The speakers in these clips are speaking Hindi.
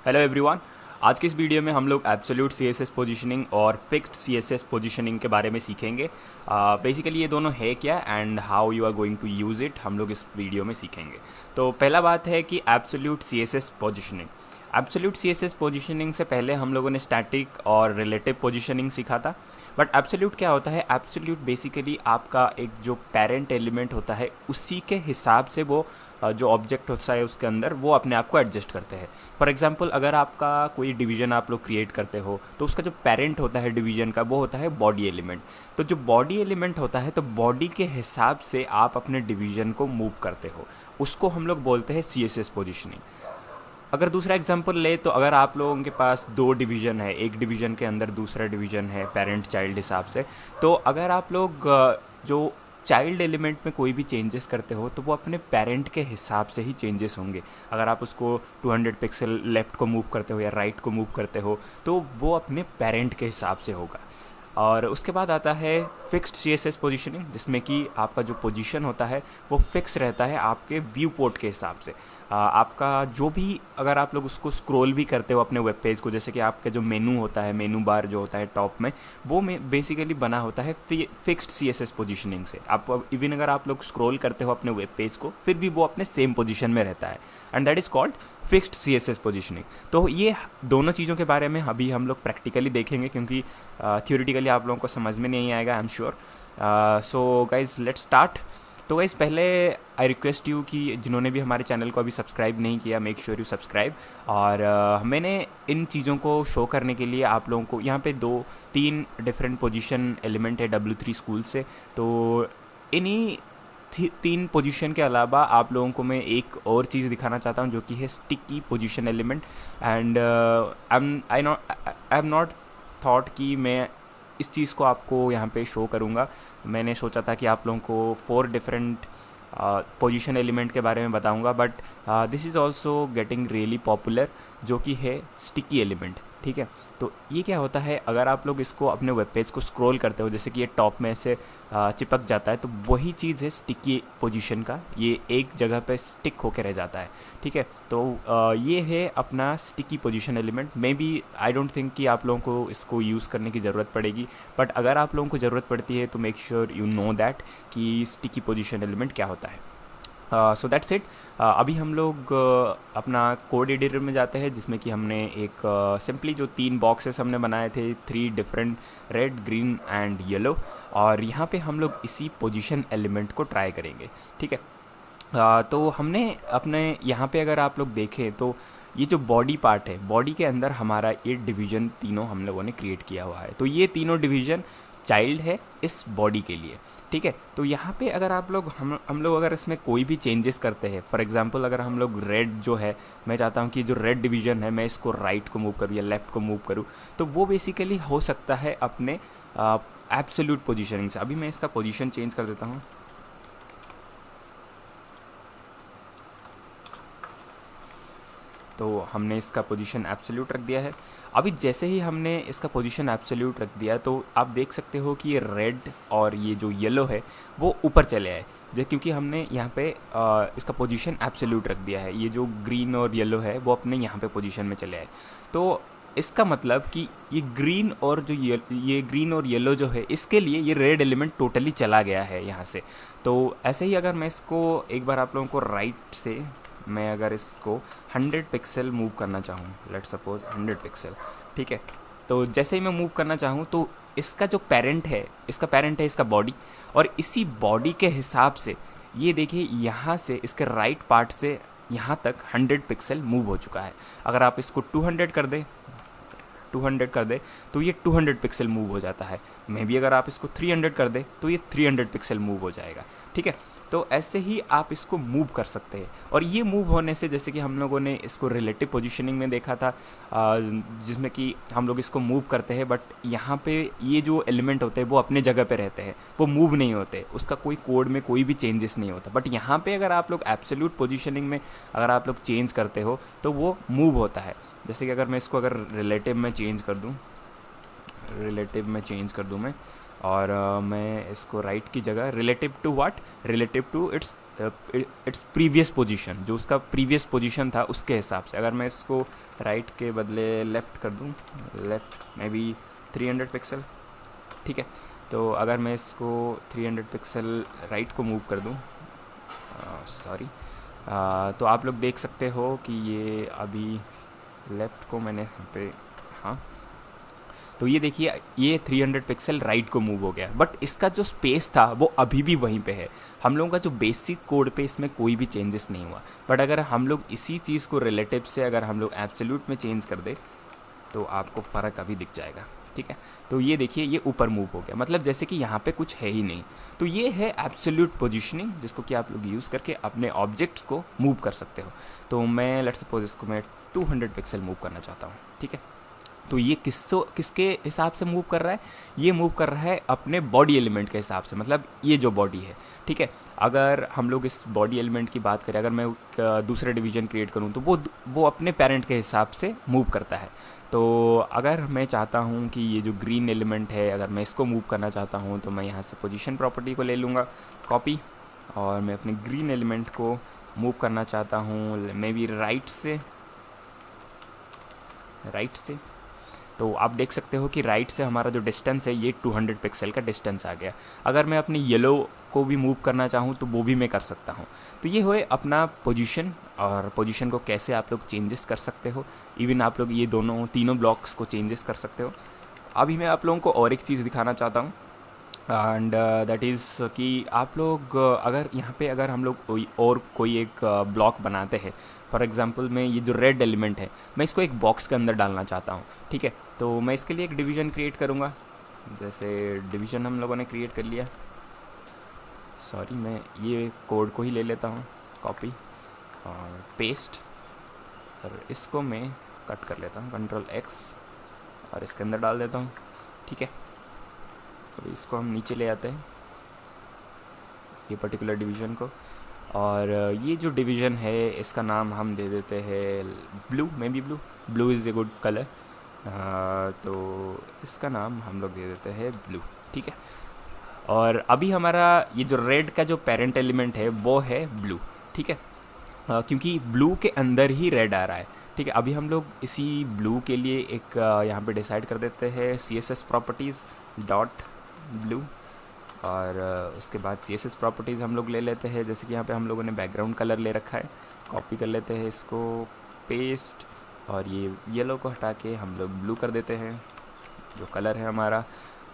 Hello everyone. आज की इस वीडियो में हम लोग एब्सोल्यूट सीएसएस पोजीशनिंग और फिक्स्ड सीएसएस पोजीशनिंग के बारे में सीखेंगे। बेसिकली ये दोनों है क्या and how you are going to use it, हम लोग इस वीडियो में सीखेंगे। तो पहला बात है कि absolute CSS positioning. Absolute CSS positioning से पहले हम लोगों ने स्टैटिक और रिलेटिव पोजीशनिंग सीखा था। बट एब्सोल्यूट क्या होता है? एब्सोल्यूट बेसिकली आपका एक जो पेरेंट एलिमेंट होता है उसी के हिसाब से वो जो ऑब्जेक्ट होता है उसके अंदर वो अपने आप को एडजस्ट करते हैं। फॉर एग्जांपल, अगर आपका कोई डिवीज़न आप लोग क्रिएट करते हो तो उसका जो पेरेंट होता है डिवीज़न का वो होता है बॉडी एलिमेंट। तो जो बॉडी एलिमेंट होता है तो बॉडी के हिसाब से आप अपने डिवीज़न को मूव करते हो, उसको हम लोग बोलते हैं सीएसएस पोजीशनिंग। अगर दूसरा एग्जांपल ले तो अगर आप लोगों के पास दो डिवीज़न है, एक डिवीज़न के अंदर दूसरा डिवीज़न है पेरेंट चाइल्ड हिसाब से, तो अगर आप लोग जो चाइल्ड एलिमेंट में कोई भी चेंजेस करते हो तो वो अपने पेरेंट के हिसाब से ही चेंजेस होंगे। अगर आप उसको 200 पिक्सल लेफ़्ट को मूव करते हो या राइट को मूव करते हो तो वो अपने पेरेंट के हिसाब से होगा। और उसके बाद आता है फिक्स्ड सीएसएस पोजीशनिंग, जिसमें कि आपका जो पोजीशन होता है वो फिक्स रहता है आपके व्यू पोर्ट के हिसाब से। आपका जो भी, अगर आप लोग उसको स्क्रॉल भी करते हो अपने वेब पेज को, जैसे कि आपका जो मेनू होता है, मेनू बार जो होता है टॉप में, वो बेसिकली बना होता है फिक्स्ड सीएसएस पोजीशनिंग से। आप इवन अगर आप लोग स्क्रॉल करते हो अपने वेब पेज को फिर भी वो अपने सेम पोजीशन में रहता है, and that is called fixed CSS positioning. तो ये दोनों चीज़ों के बारे में अभी हम लोग प्रैक्टिकली देखेंगे, क्योंकि थियोरिटिकली आप लोगों को समझ में नहीं आएगा, I am sure. So guys let's start. तो गाइज पहले आई रिक्वेस्ट यू कि जिन्होंने भी हमारे चैनल को अभी सब्सक्राइब नहीं किया, मेक श्योर यू सब्सक्राइब। और मैंने इन चीज़ों को शो करने के लिए आप लोगों को यहाँ पे 2-3 डिफरेंट पोजीशन एलिमेंट है W3 स्कूल से, तो इन्हीं 3 पोजीशन के अलावा आप लोगों को मैं एक और चीज़ दिखाना चाहता हूँ जो कि है sticky position element. And I have not thought कि मैं इस चीज़ को आपको यहाँ पे शो करूँगा। मैंने सोचा था कि आप लोगों को 4 डिफरेंट पोजीशन एलिमेंट के बारे में बताऊँगा, but this is also getting really popular, जो कि है स्टिकी एलिमेंट। ठीक है, तो ये क्या होता है, अगर आप लोग इसको अपने वेब पेज को स्क्रॉल करते हो, जैसे कि ये टॉप में से चिपक जाता है, तो वही चीज़ है स्टिकी पोजीशन का, ये एक जगह पे स्टिक होकर रह जाता है। ठीक है, तो ये है अपना sticky position element. Maybe I don't think कि आप लोगों को इसको यूज़ करने की ज़रूरत पड़ेगी, बट अगर आप लोगों को ज़रूरत पड़ती है तो make sure you know that कि स्टिकी पोजीशन एलिमेंट क्या होता है। So that's it. अभी हम लोग अपना कोड एडिटर में जाते हैं, जिसमें कि हमने एक सिंपली जो 3 बॉक्सेस हमने बनाए थे, 3 different, red, green and yellow, और यहाँ पे हम लोग इसी पोजीशन एलिमेंट को ट्राई करेंगे। ठीक है, तो हमने अपने यहाँ पे अगर आप लोग देखें तो ये जो बॉडी पार्ट है, बॉडी के अंदर हमारा ये डिवीज़न तीनों हम लोगों ने क्रिएट किया हुआ है। तो ये तीनों डिवीज़न चाइल्ड है इस बॉडी के लिए। ठीक है, तो यहाँ पे अगर आप लोग हम लोग अगर इसमें कोई भी चेंजेस करते हैं, फॉर एग्जांपल अगर हम लोग रेड जो है, मैं चाहता हूँ कि जो रेड डिवीज़न है मैं इसको राइट को मूव करूँ या लेफ़्ट को मूव करूँ, तो वो बेसिकली हो सकता है अपने एब्सोल्यूट पोजीशनिंग से। अभी मैं इसका पोजीशन चेंज कर देता हूँ। तो हमने इसका पोजीशन एब्सोल्यूट रख दिया है। अभी जैसे ही हमने इसका पोजीशन एब्सोल्यूट रख दिया तो आप देख सकते हो कि ये रेड और ये जो येलो है वो ऊपर चले आए, क्योंकि हमने यहाँ पे इसका पोजीशन एब्सोल्यूट रख दिया है। ये जो ग्रीन और येलो है वो अपने यहाँ पे पोजीशन में चले आए। तो इसका मतलब कि ये ग्रीन और जो ये ग्रीन और येलो जो है, इसके लिए ये रेड एलिमेंट टोटली चला गया है यहाँ से। तो ऐसे ही अगर मैं इसको एक बार आप लोगों को राइट से, मैं अगर इसको 100 पिक्सल मूव करना चाहूँ, लेट्स सपोज 100 पिक्सल, ठीक है, तो जैसे ही मैं मूव करना चाहूँ तो इसका जो पेरेंट है, इसका बॉडी, और इसी बॉडी के हिसाब से ये देखिए यहाँ से इसके राइट पार्ट से यहाँ तक 100 पिक्सल मूव हो चुका है। अगर आप इसको 200 कर दे तो ये 200 पिक्सल मूव हो जाता है। मे बी अगर आप इसको 300 कर दे तो ये 300 पिक्सल मूव हो जाएगा। ठीक है, तो ऐसे ही आप इसको मूव कर सकते हैं। और ये मूव होने से, जैसे कि हम लोगों ने इसको रिलेटिव पोजीशनिंग में देखा था, जिसमें कि हम लोग इसको मूव करते हैं, बट यहाँ पे ये जो एलिमेंट होते हैं वो अपने जगह पे रहते हैं, वो मूव नहीं होते, उसका कोई कोड में कोई भी चेंजेस नहीं होता। बट यहाँ पे अगर आप लोग एब्सोल्यूट पोजीशनिंग में अगर आप लोग चेंज करते हो तो वो मूव होता है। जैसे कि अगर मैं इसको अगर रिलेटिव में चेंज कर दूँ मैं, और मैं इसको राइट की जगह relative to what, relative to its its previous position, जो उसका प्रीवियस पोजीशन था उसके हिसाब से। अगर मैं इसको राइट के बदले लेफ़्ट कर दूँ, लेफ़्ट में भी 300 पिक्सल, ठीक है। तो अगर मैं इसको 300 पिक्सल राइट को मूव कर दूँ, सॉरी, तो आप लोग देख सकते हो कि ये अभी लेफ़्ट को मैंने यहाँ पे, हाँ, तो ये देखिए ये 300 पिक्सल राइट को मूव हो गया, बट इसका जो स्पेस था वो अभी भी वहीं पे है। हम लोगों का जो बेसिक कोड पे इसमें कोई भी चेंजेस नहीं हुआ, बट अगर हम लोग इसी चीज़ को रिलेटिव से अगर हम लोग एब्सोल्यूट में चेंज कर दे तो आपको फ़र्क अभी दिख जाएगा, ठीक है। तो ये देखिए ये ऊपर मूव हो गया, मतलब जैसे कि यहाँ पे कुछ है ही नहीं। तो ये है एब्सोल्यूट पोजीशनिंग, जिसको कि आप लोग यूज़ करके अपने ऑब्जेक्ट्स को मूव कर सकते हो। तो मैं लेट्स सपोज इसको मैं 200 पिक्सल मूव करना चाहता हूँ, ठीक है। तो ये किसके हिसाब से मूव कर रहा है? ये मूव कर रहा है अपने बॉडी एलिमेंट के हिसाब से, मतलब ये जो बॉडी है, ठीक है। अगर हम लोग इस बॉडी एलिमेंट की बात करें, अगर मैं दूसरा डिवीज़न क्रिएट करूँ तो वो अपने पेरेंट के हिसाब से मूव करता है। तो अगर मैं चाहता हूँ कि ये जो ग्रीन एलिमेंट है, अगर मैं इसको मूव करना चाहता हूँ तो मैं यहाँ से पोजीशन प्रॉपर्टी को ले लूँगा कॉपी, और मैं अपने ग्रीन एलिमेंट को मूव करना चाहता हूँ मे बी राइट से। तो आप देख सकते हो कि राइट से हमारा जो डिस्टेंस है ये 200 पिक्सल का डिस्टेंस आ गया। अगर मैं अपनी येलो को भी मूव करना चाहूँ तो वो भी मैं कर सकता हूँ। तो ये हुए अपना पोजीशन, और पोजीशन को कैसे आप लोग चेंजेस कर सकते हो। इवन आप लोग ये तीनों ब्लॉक्स को चेंजेस कर सकते हो। अभी मैं आप लोगों को और एक चीज़ दिखाना चाहता हूँ, एंड दैट इज़ कि आप लोग अगर यहाँ पे अगर हम लोग कोई एक ब्लॉक बनाते हैं, फॉर एग्जांपल मैं ये जो रेड एलिमेंट है मैं इसको एक बॉक्स के अंदर डालना चाहता हूँ, ठीक है। तो मैं इसके लिए एक डिवीज़न क्रिएट करूँगा। जैसे डिवीज़न हम लोगों ने क्रिएट कर लिया, सॉरी मैं ये कोड को ही ले लेता हूँ कॉपी और पेस्ट, और इसको मैं कट कर लेता हूँ Ctrl+X और इसके अंदर डाल देता हूँ, ठीक है। तो इसको हम नीचे ले आते हैं ये पर्टिकुलर डिवीज़न को, और ये जो डिवीज़न है इसका नाम हम दे देते हैं blue, may be blue is a good colour. तो इसका नाम हम लोग दे देते हैं ब्लू, ठीक है। और अभी हमारा ये जो रेड का जो पेरेंट एलिमेंट है वो है ब्लू, ठीक है, क्योंकि ब्लू के अंदर ही रेड आ रहा है, ठीक है। अभी हम लोग इसी ब्लू के लिए एक यहाँ पे डिसाइड कर देते हैं CSS प्रॉपर्टीज़ डॉट ब्लू, और उसके बाद CSS प्रॉपर्टीज़ हम लोग ले लेते हैं। जैसे कि यहाँ पे हम लोगों ने बैकग्राउंड कलर ले रखा है, कॉपी कर लेते हैं इसको, पेस्ट, और ये येलो को हटा के हम लोग ब्लू कर देते हैं जो कलर है हमारा।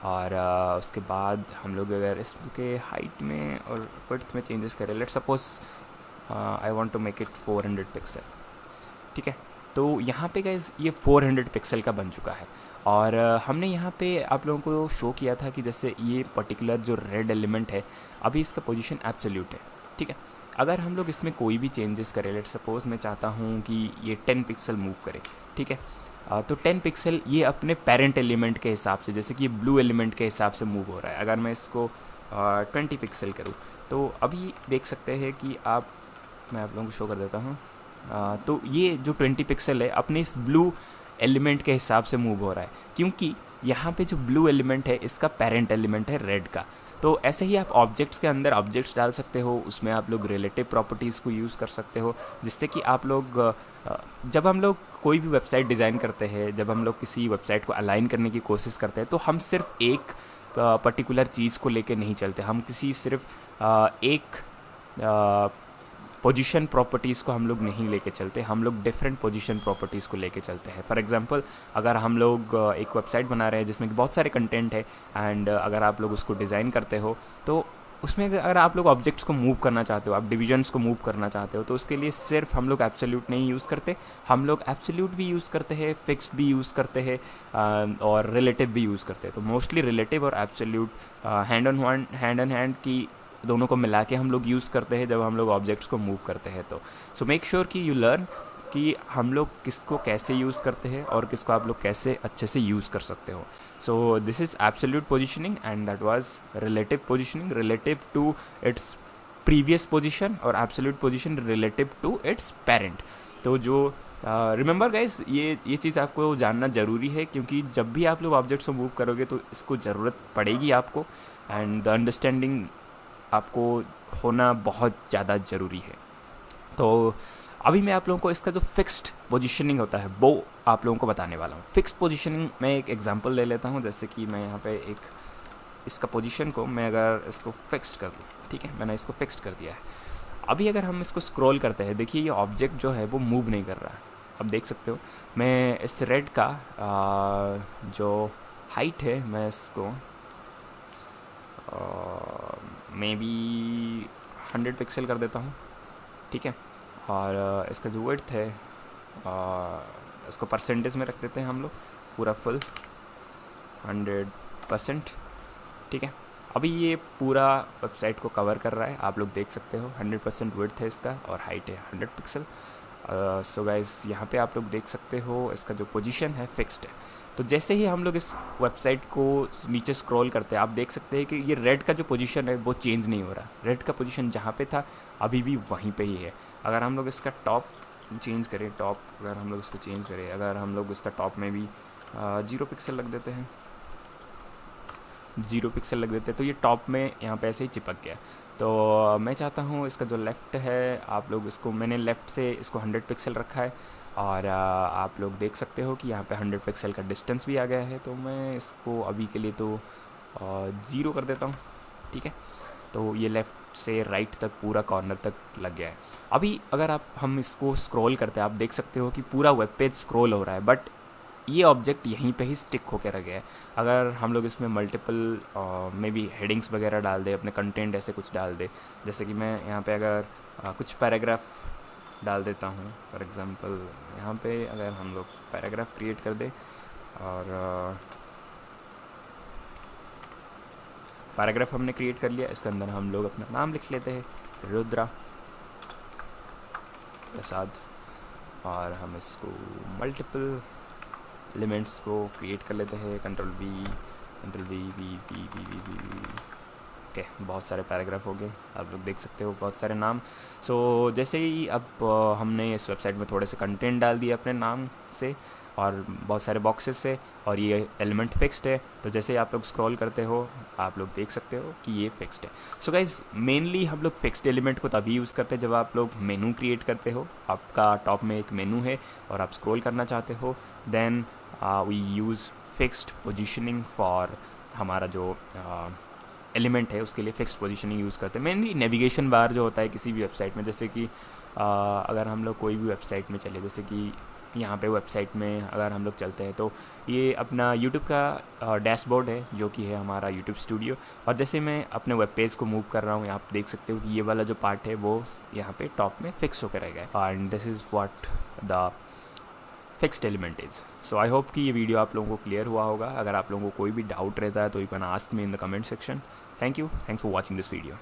और उसके बाद हम लोग अगर इसके हाइट में और विड्थ में चेंजेस करें, let's suppose I want to make it 400 pixel, ठीक है। तो यहाँ पे गाइस ये 400 पिक्सल का बन चुका है, और हमने यहाँ पे आप लोगों को शो किया था कि जैसे ये पर्टिकुलर जो रेड एलिमेंट है अभी इसका पोजीशन एब्सोल्यूट है, ठीक है। अगर हम लोग इसमें कोई भी चेंजेस करें, लेट्स सपोज मैं चाहता हूँ कि ये 10 पिक्सल मूव करे, ठीक है। तो 10 पिक्सल ये अपने पेरेंट एलिमेंट के हिसाब से, जैसे कि ये ब्लू एलिमेंट के हिसाब से मूव हो रहा है। अगर मैं इसको 20 पिक्सल करूँ तो अभी देख सकते हैं कि मैं आप लोगों को शो कर देता हूँ। तो ये जो 20 पिक्सल है अपने इस ब्लू एलिमेंट के हिसाब से मूव हो रहा है, क्योंकि यहाँ पे जो ब्लू एलिमेंट है इसका पेरेंट एलिमेंट है रेड का। तो ऐसे ही आप ऑब्जेक्ट्स के अंदर ऑब्जेक्ट्स डाल सकते हो, उसमें आप लोग रिलेटिव प्रॉपर्टीज़ को यूज़ कर सकते हो, जिससे कि आप लोग जब हम लोग कोई भी वेबसाइट डिज़ाइन करते हैं, जब हम लोग किसी वेबसाइट को अलाइन करने की कोशिश करते हैं, तो हम सिर्फ एक पर्टिकुलर चीज़ को लेकर नहीं चलते, हम किसी सिर्फ एक पोजीशन प्रॉपर्टीज़ को हम लोग नहीं लेके चलते, हम लोग डिफरेंट पोजीशन प्रॉपर्टीज़ को लेके चलते हैं। फॉर एग्जांपल अगर हम लोग एक वेबसाइट बना रहे हैं जिसमें कि बहुत सारे कंटेंट है, एंड अगर आप लोग उसको डिज़ाइन करते हो तो उसमें अगर आप लोग ऑब्जेक्ट्स को मूव करना चाहते हो, आप डिविजन्स को मूव करना चाहते हो, तो उसके लिए सिर्फ हम लोग एब्सोल्यूट नहीं यूज़ करते, हम लोग एब्सोल्यूट भी यूज़ करते हैं, फिक्स्ड भी यूज़ करते हैं, और रिलेटिव भी यूज़ करते हैं। तो मोस्टली रिलेटिव और एब्सोल्यूट हैंड ऑन हैंड की दोनों को मिला के हम लोग यूज़ करते हैं जब हम लोग ऑब्जेक्ट्स को मूव करते हैं। तो सो मेक श्योर कि यू लर्न कि हम लोग किसको कैसे यूज़ करते हैं और किसको आप लोग कैसे अच्छे से यूज़ कर सकते हो। So this is absolute positioning and that was relative positioning relative to its previous position, और absolute position relative to its parent. तो जो रिमेंबर गाइस, ये चीज़ आपको जानना ज़रूरी है, क्योंकि जब भी आप लोग ऑब्जेक्ट्स को मूव करोगे तो इसको ज़रूरत पड़ेगी आपको, एंड द अंडरस्टैंडिंग आपको होना बहुत ज़्यादा ज़रूरी है। तो अभी मैं आप लोगों को इसका जो फिक्स्ड पोजीशनिंग होता है वो आप लोगों को बताने वाला हूँ। फिक्स्ड पोजीशनिंग मैं एक एग्जांपल ले लेता हूँ, जैसे कि मैं यहाँ पे एक इसका पोजीशन को मैं अगर इसको फिक्स्ड कर दूँ, ठीक है, मैंने इसको फिक्स्ड कर दिया है। अभी अगर हम इसको स्क्रॉल करते हैं, देखिए ये ऑब्जेक्ट जो है वो मूव नहीं कर रहा है। अब देख सकते हो मैं इस रेड का जो हाइट है मैं इसको मे बी 100 पिक्सल कर देता हूँ, ठीक है। और इसका जो विड्थ है इसको परसेंटेज में रख देते हैं हम लोग, पूरा फुल 100%, ठीक है। अभी ये पूरा वेबसाइट को कवर कर रहा है, आप लोग देख सकते हो 100% विड्थ है इसका और हाइट है 100 पिक्सल। सो गाइस यहाँ पे आप लोग देख सकते हो इसका जो पोजीशन है फिक्स्ड है। तो जैसे ही हम लोग इस वेबसाइट को नीचे स्क्रॉल करते हैं, आप देख सकते हैं कि ये रेड का जो पोजीशन है वो चेंज नहीं हो रहा। रेड का पोजीशन जहाँ पे था अभी भी वहीं पे ही है। अगर हम लोग इसका टॉप चेंज करें, टॉप अगर हम लोग इसको चेंज करें, अगर हम लोग इसका टॉप में भी 0 पिक्सल लग देते हैं, 0 पिक्सल लग देते हैं, तो ये टॉप में यहाँ पे ऐसे ही चिपक गया। तो मैं चाहता हूँ इसका जो लेफ़्ट है, आप लोग इसको, मैंने लेफ़्ट से इसको 100 पिक्सल रखा है और आप लोग देख सकते हो कि यहाँ पे 100 पिक्सल का डिस्टेंस भी आ गया है। तो मैं इसको अभी के लिए तो 0 कर देता हूँ, ठीक है। तो ये लेफ़्ट से राइट तक पूरा कॉर्नर तक लग गया है। अभी अगर हम इसको स्क्रॉल करते हैं, आप देख सकते हो कि पूरा वेब पेज स्क्रॉल हो रहा है, बट ये ऑब्जेक्ट यहीं पे ही स्टिक होकर रह गया है। अगर हम लोग इसमें मल्टीपल में भी हेडिंग्स वगैरह डाल दे, अपने कंटेंट ऐसे कुछ डाल दे, जैसे कि मैं यहाँ पे अगर कुछ पैराग्राफ डाल देता हूँ, फॉर एग्ज़ाम्पल यहाँ पे अगर हम लोग पैराग्राफ क्रिएट कर दे और पैराग्राफ हमने क्रिएट कर लिया, इसके अंदर हम लोग अपना नाम लिख लेते हैं, रुद्रा प्रसाद, और हम इसको मल्टीपल एलिमेंट्स को क्रिएट कर लेते हैं, कंट्रोल वी ओके, बहुत सारे पैराग्राफ हो गए, आप लोग देख सकते हो बहुत सारे नाम। सो जैसे ही अब हमने इस वेबसाइट में थोड़े से कंटेंट डाल दिए अपने नाम से और बहुत सारे बॉक्सेस से, और ये एलिमेंट फिक्स्ड है, तो जैसे ही आप लोग स्क्रॉल करते हो आप लोग देख सकते हो कि ये फिक्स्ड है। सो गाइज मेनली हम लोग फिक्स्ड एलिमेंट को तभी यूज़ करते हैं जब आप लोग मेनू क्रिएट करते हो, आपका टॉप में एक मेनू है और आप स्क्रॉल करना चाहते हो, then we use fixed positioning for हमारा जो एलिमेंट है उसके लिए फिक्स्ड पोजीशनिंग यूज़ करते हैं। मेनली नेविगेशन बार जो होता है किसी भी वेबसाइट में, जैसे कि अगर हम लोग कोई भी वेबसाइट में चले, जैसे कि यहाँ पे वेबसाइट में अगर हम लोग चलते हैं तो ये अपना यूट्यूब का डैशबोर्ड है जो कि है हमारा यूट्यूब स्टूडियो, और जैसे मैं अपने वेब पेज को मूव कर रहा हूँ, आप देख सकते हो कि ये वाला जो पार्ट है वो यहाँ पे टॉप में फिक्स होकर रह गया है, and this is what the fixed element is. So I hope कि ये वीडियो आप लोगों को क्लियर हुआ होगा। अगर आप लोगों को कोई भी डाउट रहता है तो you can ask me in the comment section. Thank you for watching this video.